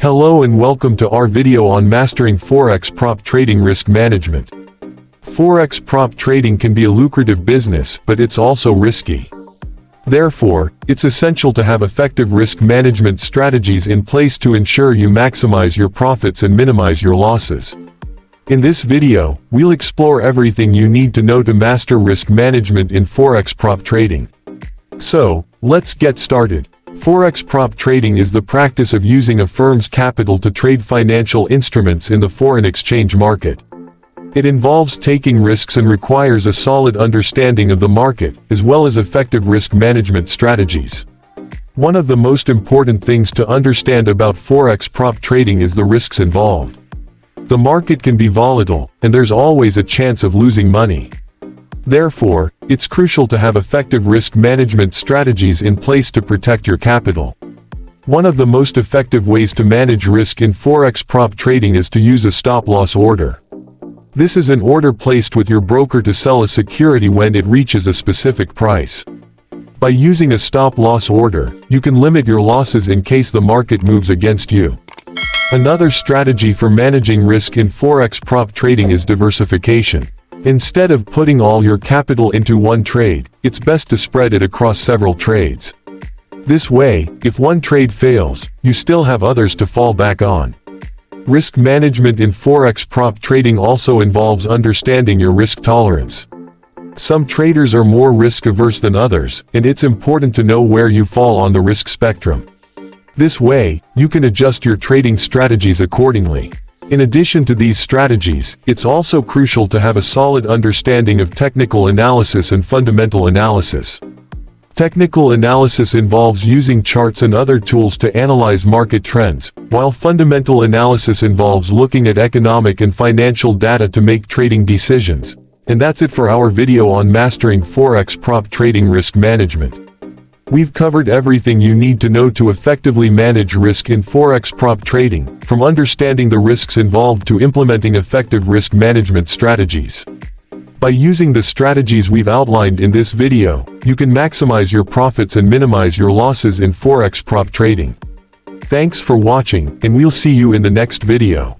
Hello and welcome to our video on mastering Forex Prop Trading Risk Management. Forex Prop Trading can be a lucrative business, but it's also risky. Therefore, it's essential to have effective risk management strategies in place to ensure you maximize your profits and minimize your losses. In this video, we'll explore everything you need to know to master risk management in Forex Prop Trading. So, let's get started. Forex prop trading is the practice of using a firm's capital to trade financial instruments in the foreign exchange market. It involves taking risks and requires a solid understanding of the market, as well as effective risk management strategies. One of the most important things to understand about Forex prop trading is the risks involved. The market can be volatile, and there's always a chance of losing money. Therefore, it's crucial to have effective risk management strategies in place to protect your capital. One of the most effective ways to manage risk in Forex prop trading is to use a stop-loss order. This is an order placed with your broker to sell a security when it reaches a specific price. By using a stop-loss order, you can limit your losses in case the market moves against you. Another strategy for managing risk in Forex prop trading is diversification. Instead of putting all your capital into one trade, it's best to spread it across several trades. This way, if one trade fails, you still have others to fall back on. Risk management in Forex prop trading also involves understanding your risk tolerance. Some traders are more risk-averse than others, and it's important to know where you fall on the risk spectrum. This way, you can adjust your trading strategies accordingly. In addition to these strategies, it's also crucial to have a solid understanding of technical analysis and fundamental analysis. Technical analysis involves using charts and other tools to analyze market trends, while fundamental analysis involves looking at economic and financial data to make trading decisions. And that's it for our video on mastering Forex prop trading risk management. We've covered everything you need to know to effectively manage risk in Forex prop trading, from understanding the risks involved to implementing effective risk management strategies. By using the strategies we've outlined in this video, you can maximize your profits and minimize your losses in Forex prop trading. Thanks for watching, and we'll see you in the next video.